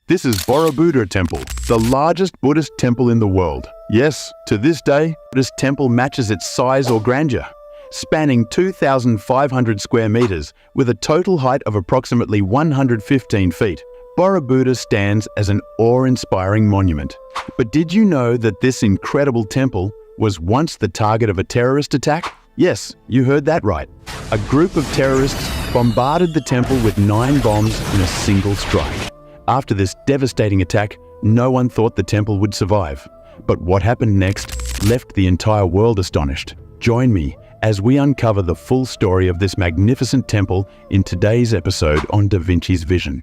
This is Borobudur Temple, the largest Buddhist temple in the world. Yes, to this day, this temple matches its size or grandeur. Spanning 2,500 square meters with a total height of approximately 115 feet, Borobudur stands as an awe-inspiring monument. But did you know that this incredible temple was once the target of a terrorist attack? Yes, you heard that right. A group of terrorists bombarded the temple with 9 bombs in a single strike. After this devastating attack, no one thought the temple would survive. But what happened next left the entire world astonished. Join me as we uncover the full story of this magnificent temple in today's episode on Da Vinci's vision.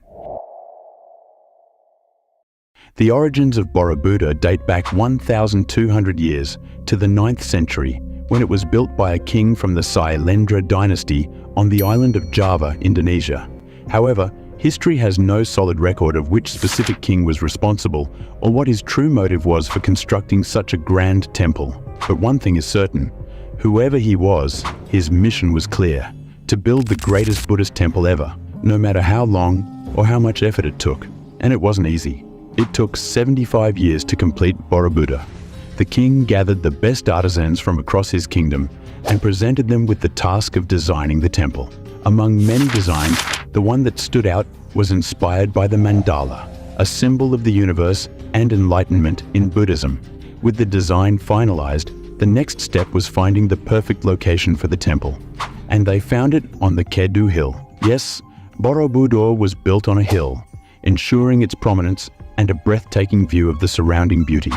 The origins of Borobudur date back 1,200 years to the 9th century, when it was built by a king from the Sailendra dynasty on the island of Java, Indonesia. However, history has no solid record of which specific king was responsible or what his true motive was for constructing such a grand temple. But one thing is certain, whoever he was, his mission was clear: to build the greatest Buddhist temple ever, no matter how long or how much effort it took. And it wasn't easy. It took 75 years to complete Borobudur. The king gathered the best artisans from across his kingdom and presented them with the task of designing the temple. Among many designs, the one that stood out was inspired by the mandala, a symbol of the universe and enlightenment in Buddhism. With the design finalized, the next step was finding the perfect location for the temple. And they found it on the Kedu Hill. Yes, Borobudur was built on a hill, ensuring its prominence and a breathtaking view of the surrounding beauty.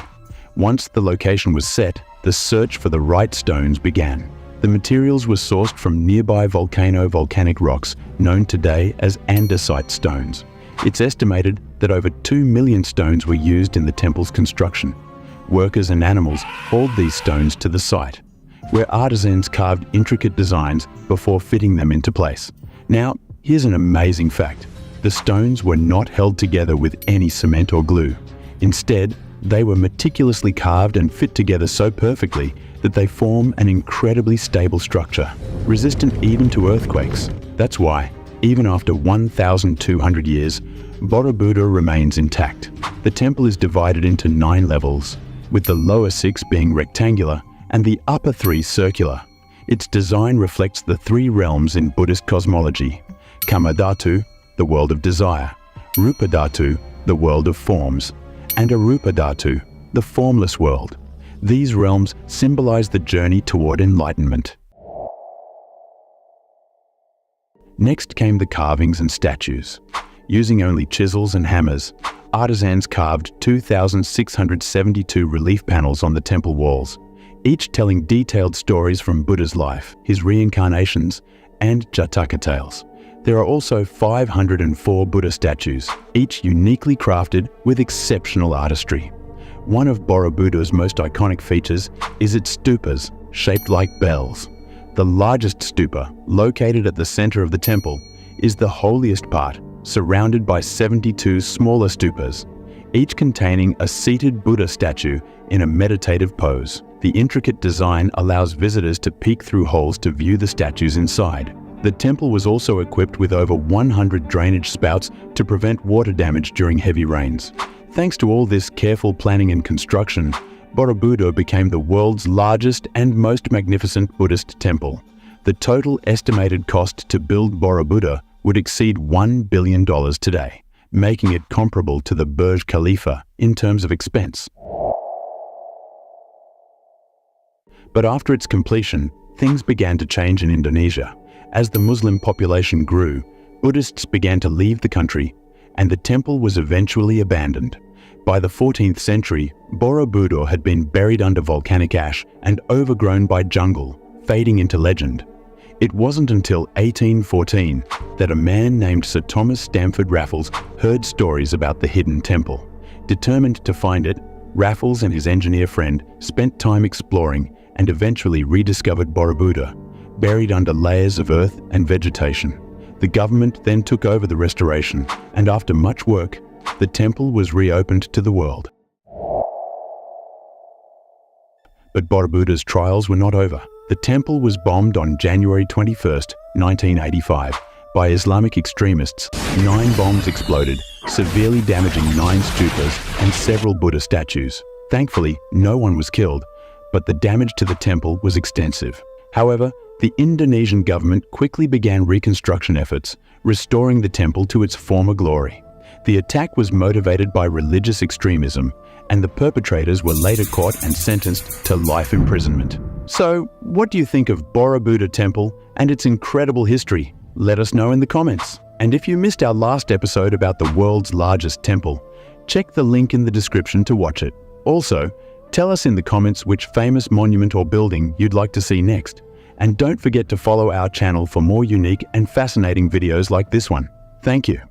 Once the location was set, the search for the right stones began. The materials were sourced from nearby volcanic rocks known today as andesite stones. It's estimated that over 2 million stones were used in the temple's construction. Workers and animals hauled these stones to the site, where artisans carved intricate designs before fitting them into place. Now, here's an amazing fact. The stones were not held together with any cement or glue. Instead, they were meticulously carved and fit together so perfectly that they form an incredibly stable structure, resistant even to earthquakes. That's why, even after 1,200 years, Borobudur remains intact. The temple is divided into 9 levels, with the lower 6 being rectangular and the upper 3 circular. Its design reflects the 3 realms in Buddhist cosmology: Kamadhatu, the world of desire; Rupadhatu, the world of forms; and Arupadhatu, the formless world. These realms symbolize the journey toward enlightenment. Next came the carvings and statues. Using only chisels and hammers, artisans carved 2,672 relief panels on the temple walls, each telling detailed stories from Buddha's life, his reincarnations, and Jataka tales. There are also 504 Buddha statues, each uniquely crafted with exceptional artistry. One of Borobudur's most iconic features is its stupas, shaped like bells. The largest stupa, located at the center of the temple, is the holiest part, surrounded by 72 smaller stupas, each containing a seated Buddha statue in a meditative pose. The intricate design allows visitors to peek through holes to view the statues inside. The temple was also equipped with over 100 drainage spouts to prevent water damage during heavy rains. Thanks to all this careful planning and construction, Borobudur became the world's largest and most magnificent Buddhist temple. The total estimated cost to build Borobudur would exceed $1 billion today, making it comparable to the Burj Khalifa in terms of expense. But after its completion, things began to change in Indonesia. As the Muslim population grew, Buddhists began to leave the country, and the temple was eventually abandoned. By the 14th century, Borobudur had been buried under volcanic ash and overgrown by jungle, fading into legend. It wasn't until 1814 that a man named Sir Thomas Stamford Raffles heard stories about the hidden temple. Determined to find it, Raffles and his engineer friend spent time exploring and eventually rediscovered Borobudur, buried under layers of earth and vegetation. The government then took over the restoration, and after much work, the temple was reopened to the world. But Borobudur's trials were not over. The temple was bombed on January 21, 1985, by Islamic extremists, 9 bombs exploded, severely damaging 9 stupas and several Buddha statues. Thankfully, no one was killed, but the damage to the temple was extensive. However, the Indonesian government quickly began reconstruction efforts, restoring the temple to its former glory. The attack was motivated by religious extremism, and the perpetrators were later caught and sentenced to life imprisonment. So, what do you think of Borobudur Temple and its incredible history? Let us know in the comments. And if you missed our last episode about the world's largest temple, check the link in the description to watch it. Also, tell us in the comments which famous monument or building you'd like to see next. And don't forget to follow our channel for more unique and fascinating videos like this one. Thank you.